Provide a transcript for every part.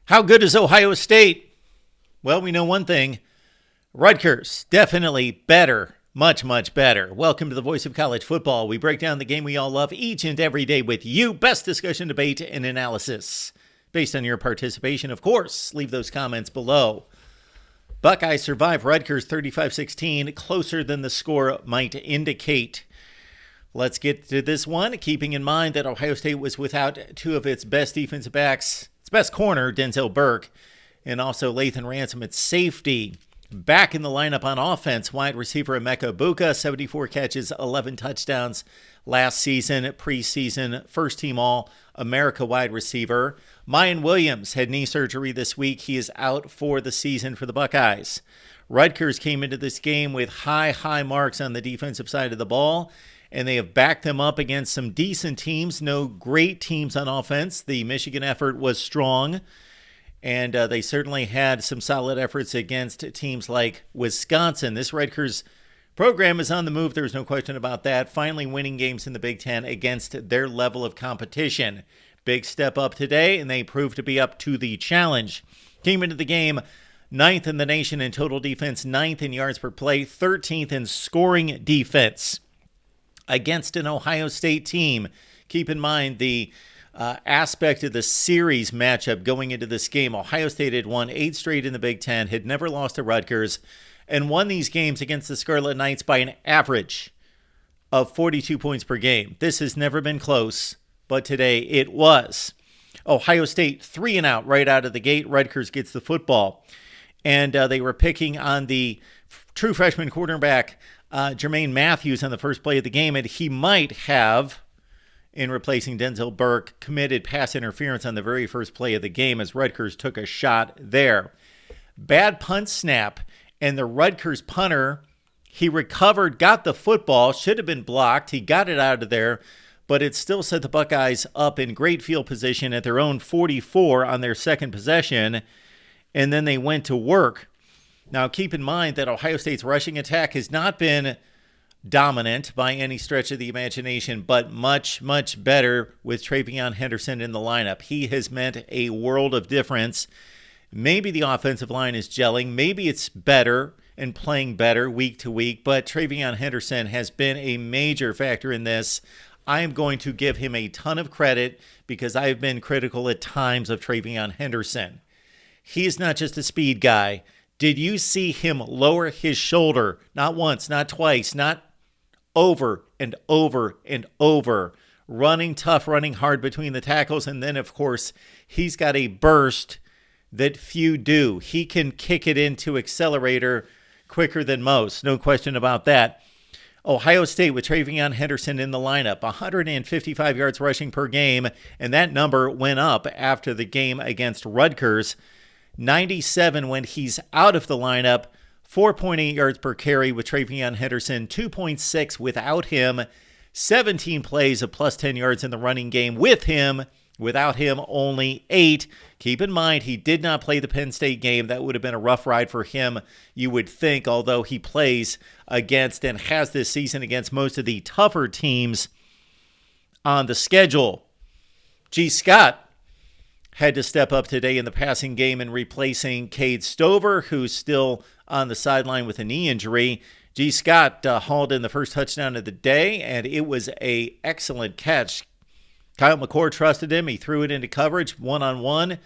How good is Ohio State? Well, we know one thing. Rutgers, definitely better. Much, much better. Welcome to the Voice of College Football. We break down the game we all love each and every day with you. Best discussion, debate, and analysis. Based on your participation, of course. Leave those comments below. Buckeyes survive Rutgers 35-16, closer than the score might indicate. Let's get to this one, keeping in mind that Ohio State was without two of its best defensive backs. Its best corner, Denzel Burke, and also Lathan Ransom at safety. Back in the lineup on offense, wide receiver Emeka Egbuka, 74 catches, 11 touchdowns last season, preseason, first-team All-America wide receiver. Mayan Williams had knee surgery this week. He is out for the season for the Buckeyes. Rutgers came into this game with high marks on the defensive side of the ball, and they have backed them up against some decent teams, no great teams on offense. The Michigan effort was strong. And they certainly had some solid efforts against teams like Wisconsin. This Rutgers program is on the move. There's no question about that. Finally winning games in the Big Ten against their level of competition. Big step up today, and they proved to be up to the challenge. Came into the game 9th in the nation in total defense, 9th in yards per play, 13th in scoring defense against an Ohio State team. Keep in mind the aspect of the series matchup going into this game. Ohio State had won 8 straight in the Big Ten, had never lost to Rutgers, and won these games against the Scarlet Knights by an average of 42 points per game. This has never been close, but today it was. Ohio State 3 and out right out of the gate. Rutgers gets the football. And they were picking on the true freshman quarterback, Jermaine Matthews, on the first play of the game, and he might have, in replacing Denzel Burke, committed pass interference on the very first play of the game as Rutgers took a shot there. Bad punt snap, and the Rutgers punter, he recovered, got the football, should have been blocked. He got it out of there, but it still set the Buckeyes up in great field position at their own 44 on their second possession, and then they went to work. Now, keep in mind that Ohio State's rushing attack has not been dominant by any stretch of the imagination, but much better with Travion Henderson in the lineup. He has meant a world of difference. Maybe the offensive line is gelling. Maybe it's better and playing better week to week, but Travion Henderson has been a major factor in this. I am going to give him a ton of credit because I've been critical at times of Travion Henderson. He's not just a speed guy. Did you see him lower his shoulder? Not once, not twice, not over and over and over, running tough, running hard between the tackles. And then, of course, he's got a burst that few do. He can kick it into accelerator quicker than most. No question about that. Ohio State with Travion Henderson in the lineup, 155 yards rushing per game, and that number went up after the game against Rutgers. 97 when he's out of the lineup. 4.8 yards per carry with Travion Henderson, 2.6 without him, 17 plays of plus 10 yards in the running game with him. Without him, only 8. Keep in mind, he did not play the Penn State game. That would have been a rough ride for him, you would think, although he plays against and has this season against most of the tougher teams on the schedule. G. Scott had to step up today in the passing game and replacing Cade Stover, who's still on the sideline with a knee injury. G. Scott hauled in the first touchdown of the day, and it was an excellent catch. Kyle McCord trusted him. He threw it into coverage one-on-one.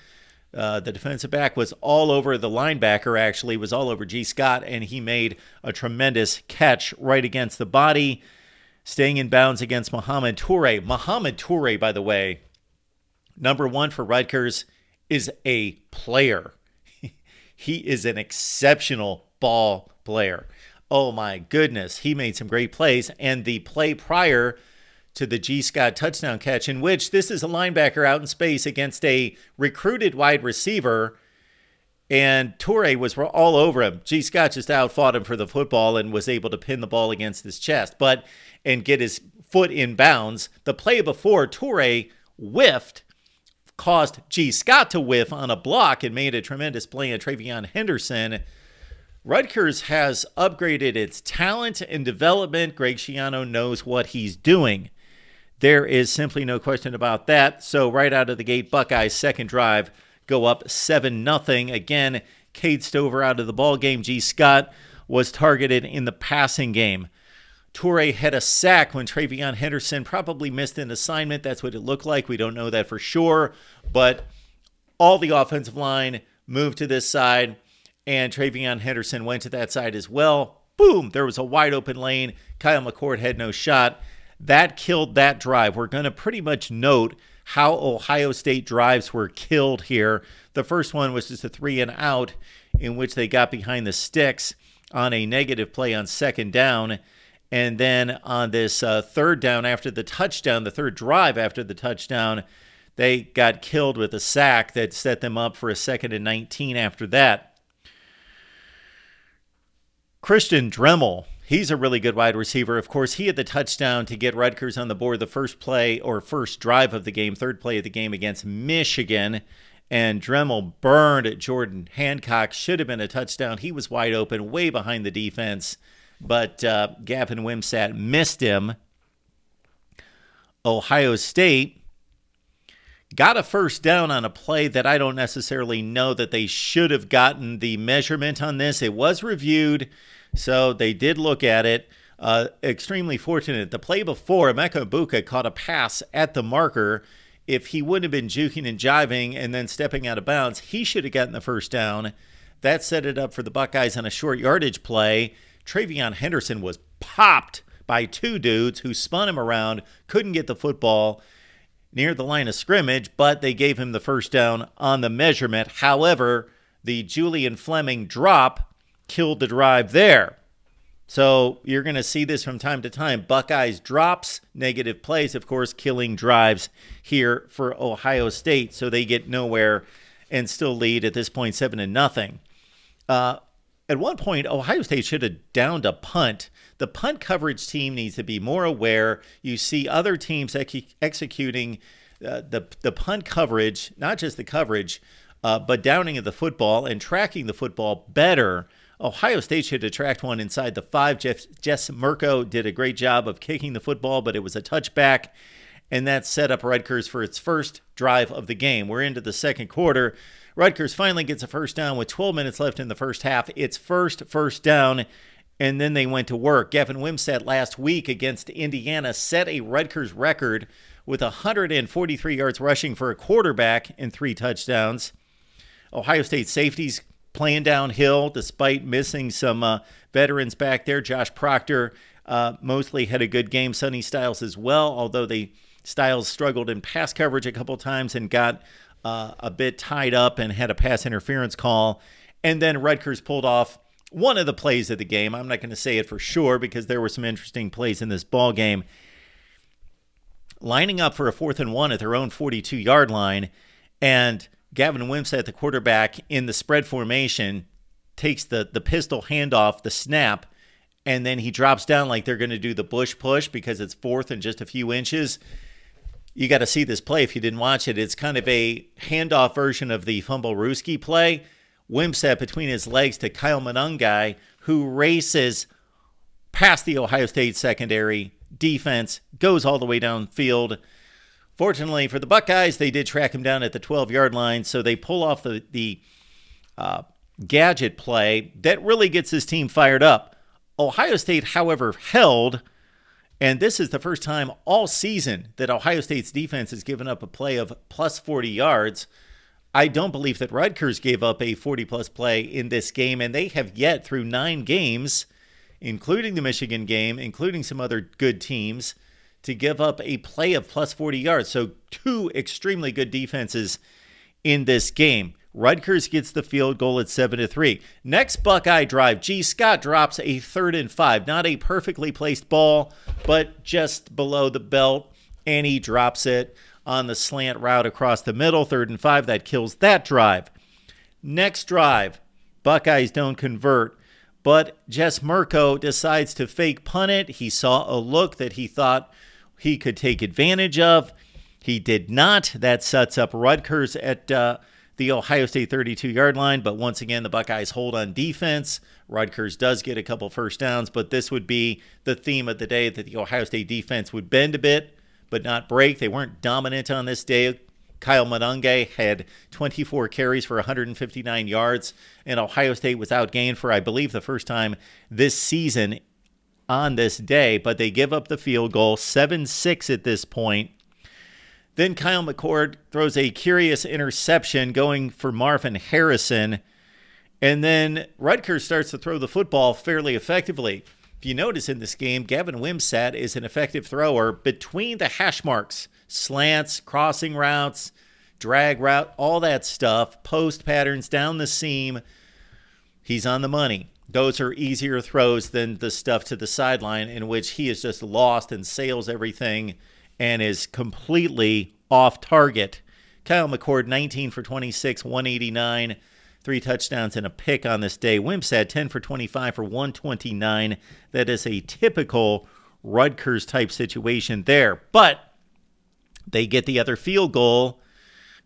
The defensive back was all over, the linebacker actually was all over G. Scott, and he made a tremendous catch right against the body, staying in bounds against Mohamed Toure. Mohamed Toure, by the way, number 1 for Rutgers, is a player. He is an exceptional ball player. Oh my goodness, he made some great plays. And the play prior to the G. Scott touchdown catch, in which this is a linebacker out in space against a recruited wide receiver, and Toure was all over him. G. Scott just outfought him for the football and was able to pin the ball against his chest, and get his foot in bounds. The play before, Toure whiffed, caused G. Scott to whiff on a block and made a tremendous play on Travion Henderson. Rutgers has upgraded its talent and development. Greg Schiano knows what he's doing. There is simply no question about that. So right out of the gate, Buckeyes' second drive go up 7-0. Again, Cade Stover out of the ball game. G. Scott was targeted in the passing game. Toure had a sack when Travion Henderson probably missed an assignment. That's what it looked like. We don't know that for sure. But all the offensive line moved to this side, and Travion Henderson went to that side as well. Boom! There was a wide open lane. Kyle McCord had no shot. That killed that drive. We're going to pretty much note how Ohio State drives were killed here. The first one was just a 3-and-out in which they got behind the sticks on a negative play on second down. And then on this third down after the touchdown, the third drive after the touchdown, they got killed with a sack that set them up for a 2nd and 19 after that. Christian Dremel, he's a really good wide receiver. Of course, he had the touchdown to get Rutgers on the board the first play or first drive of the game, third play of the game against Michigan. And Dremel burned Jordan Hancock. Should have been a touchdown. He was wide open, way behind the defense. But Gavin Wimsatt missed him. Ohio State got a first down on a play that I don't necessarily know that they should have gotten the measurement on this. It was reviewed, so they did look at it. Extremely fortunate. The play before, Emeka Egbuka caught a pass at the marker. If he wouldn't have been juking and jiving and then stepping out of bounds, he should have gotten the first down. That set it up for the Buckeyes on a short yardage play. Travion Henderson was popped by two dudes who spun him around, couldn't get the football near the line of scrimmage, but they gave him the first down on the measurement. However, the Julian Fleming drop killed the drive there. So you're going to see this from time to time. Buckeyes drops, negative plays, of course, killing drives here for Ohio State. So they get nowhere and still lead at this point 7-0. At one point, Ohio State should have downed a punt. The punt coverage team needs to be more aware. You see other teams executing the punt coverage, not just the coverage, but downing of the football and tracking the football better. Ohio State should have tracked one inside the 5. Jess Mirko did a great job of kicking the football, but it was a touchback, and that set up Rutgers for its first drive of the game. We're into the second quarter. Rutgers finally gets a first down with 12 minutes left in the first half. It's first down, and then they went to work. Gavin Wimsatt last week against Indiana set a Rutgers record with 143 yards rushing for a quarterback and 3 touchdowns. Ohio State safeties playing downhill despite missing some veterans back there. Josh Proctor mostly had a good game. Sonny Styles as well, although Styles struggled in pass coverage a couple times and got a bit tied up and had a pass interference call. And then Rutgers pulled off one of the plays of the game. I'm not going to say it for sure because there were some interesting plays in this ball game. Lining up for a 4th and 1 at their own 42-yard line, and Gavin Wimsatt, the quarterback, in the spread formation, takes the pistol handoff, the snap, and then he drops down like they're going to do the Bush push because it's 4th and just a few inches. You got to see this play if you didn't watch it. It's kind of a handoff version of the Fumble-Rooski play. Wimsatt between his legs to Kyle Monangai, who races past the Ohio State secondary defense, goes all the way downfield. Fortunately for the Buckeyes, they did track him down at the 12-yard line, so they pull off the gadget play that really gets this team fired up. Ohio State, however, held, and this is the first time all season that Ohio State's defense has given up a play of plus 40 yards. I don't believe that Rutgers gave up a 40-plus play in this game, and they have yet, through 9 games, including the Michigan game, including some other good teams, to give up a play of plus 40 yards. So 2 extremely good defenses in this game. Rutgers gets the field goal at 7-3. Next Buckeye drive, G. Scott drops a 3rd and 5. Not a perfectly placed ball, but just below the belt, and he drops it on the slant route across the middle. 3rd and 5, that kills that drive. Next drive, Buckeyes don't convert, but Jess Mirko decides to fake punt it. He saw a look that he thought he could take advantage of. He did not. That sets up Rutgers at the Ohio State 32-yard line, but once again, the Buckeyes hold on defense. Rutgers does get a couple first downs, but this would be the theme of the day, that the Ohio State defense would bend a bit, but not break. They weren't dominant on this day. Kyle Monange had 24 carries for 159 yards, and Ohio State was outgained for, I believe, the first time this season on this day, but they give up the field goal, 7-6 at this point. Then Kyle McCord throws a curious interception going for Marvin Harrison, and then Rutgers starts to throw the football fairly effectively. If you notice in this game, Gavin Wimsatt is an effective thrower between the hash marks, slants, crossing routes, drag route, all that stuff, post patterns down the seam. He's on the money. Those are easier throws than the stuff to the sideline in which he is just lost and sails everything and is completely off target. Kyle McCord, 19 for 26, 189. 3 touchdowns and a pick on this day. Wimsatt, 10 for 25 for 129. That is a typical Rutgers-type situation there. But they get the other field goal,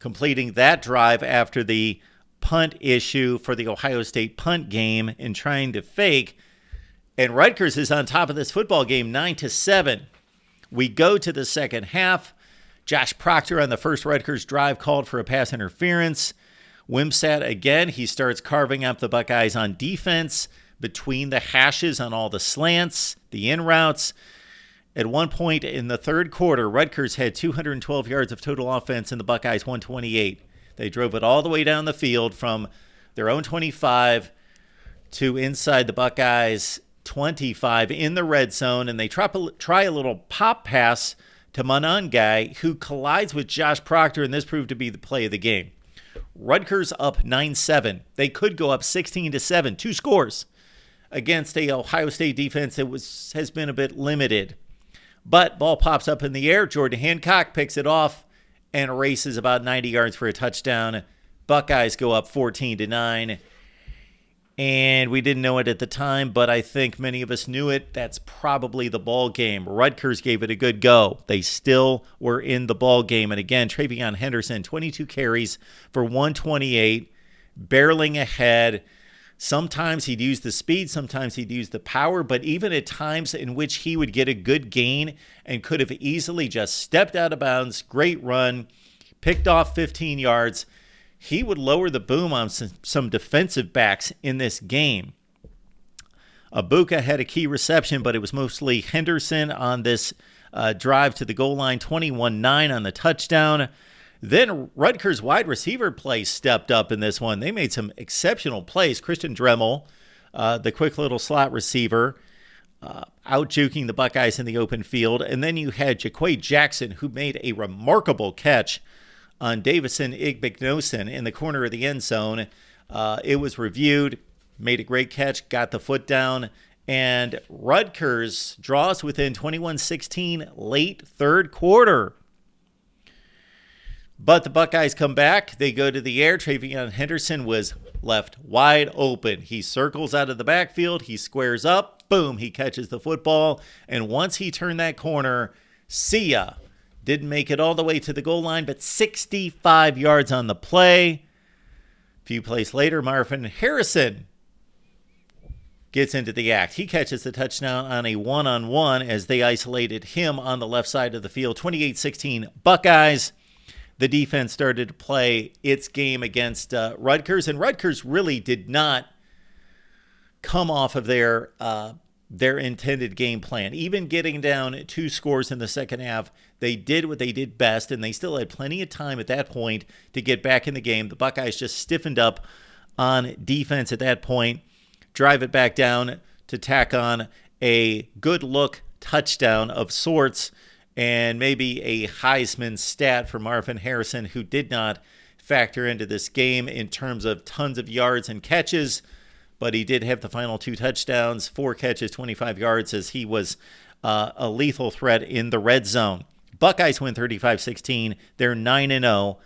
completing that drive after the punt issue for the Ohio State punt game and trying to fake. And Rutgers is on top of this football game, 9-7. We go to the second half. Josh Proctor on the first Rutgers drive called for a pass interference. Wimsatt, again, he starts carving up the Buckeyes on defense between the hashes on all the slants, the in routes. At one point in the third quarter, Rutgers had 212 yards of total offense and the Buckeyes 128. They drove it all the way down the field from their own 25 to inside the Buckeyes 25 in the red zone, and they try a little pop pass to Monange, who collides with Josh Proctor, and this proved to be the play of the game. Rutgers up 9-7. They could go up 16-7, 2 scores against a Ohio State defense that has been a bit limited. But ball pops up in the air. Jordan Hancock picks it off and races about 90 yards for a touchdown. Buckeyes go up 14-9. And we didn't know it at the time, but I think many of us knew it. That's probably the ball game. Rutgers gave it a good go. They still were in the ball game. And again, Travion Henderson, 22 carries for 128, barreling ahead. Sometimes he'd use the speed, sometimes he'd use the power, but even at times in which he would get a good gain and could have easily just stepped out of bounds, great run, picked off 15 yards, he would lower the boom on some defensive backs in this game. Abuka had a key reception, but it was mostly Henderson on this drive to the goal line, 21-9 on the touchdown. Then Rutgers wide receiver play stepped up in this one. They made some exceptional plays. Christian Dremel, the quick little slot receiver, out-juking the Buckeyes in the open field. And then you had Jaquay Jackson, who made a remarkable catch on Davison Igbinosun in the corner of the end zone. It was reviewed, made a great catch, got the foot down, and Rutgers draws within 21-16 late third quarter. But the Buckeyes come back. They go to the air. Travion Henderson was left wide open. He circles out of the backfield. He squares up. Boom, he catches the football. And once he turned that corner, see ya. Didn't make it all the way to the goal line, but 65 yards on the play. A few plays later, Marvin Harrison gets into the act. He catches the touchdown on a one-on-one as they isolated him on the left side of the field. 28-16 Buckeyes. The defense started to play its game against Rutgers, and Rutgers really did not come off of their intended game plan. Even getting down 2 scores in the second half, they did what they did best, and they still had plenty of time at that point to get back in the game. The Buckeyes just stiffened up on defense at that point, drive it back down to tack on a good-look touchdown of sorts, and maybe a Heisman stat for Marvin Harrison, who did not factor into this game in terms of tons of yards and catches, but he did have the final 2 touchdowns, 4 catches, 25 yards, as he was a lethal threat in the red zone. Buckeyes win 35-16. They're 9-0.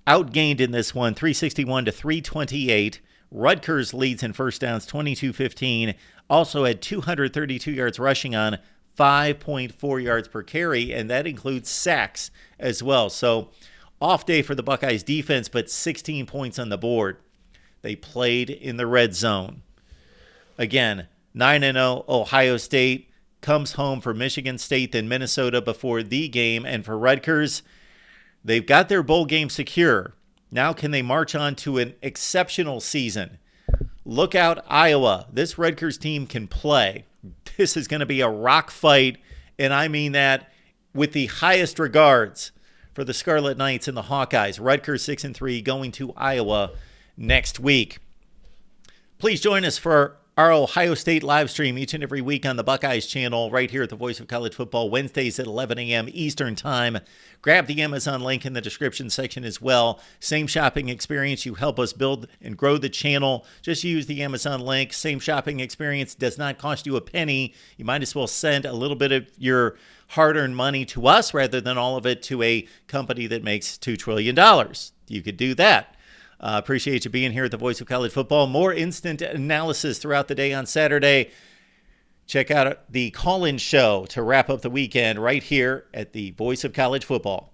Outgained in this one, 361 to 328. Rutgers leads in first downs, 22-15. Also had 232 yards rushing on 5.4 yards per carry, and that includes sacks as well. So off day for the Buckeyes defense, but 16 points on the board. They played in the red zone. Again, 9-0 Ohio State comes home for Michigan State, then Minnesota before the game. And for Rutgers, They've got their bowl game secure. Now can they march on to an exceptional season? Look out, Iowa. This Rutgers team can play. This is going to be a rock fight, and I mean that with the highest regards for the Scarlet Knights and the Hawkeyes. Rutgers 6-3 going to Iowa next week. Please join us for our Ohio State live stream each and every week on the Buckeyes channel right here at the Voice of College Football, Wednesdays at 11 a.m. Eastern Time. Grab the Amazon link in the description section as well. Same shopping experience. You help us build and grow the channel. Just use the Amazon link. Same shopping experience. Does not cost you a penny. You might as well send a little bit of your hard-earned money to us rather than all of it to a company that makes $2 trillion. You could do that. Appreciate you being here at the Voice of College Football. More instant analysis throughout the day on Saturday. Check out the call-in show to wrap up the weekend right here at the Voice of College Football.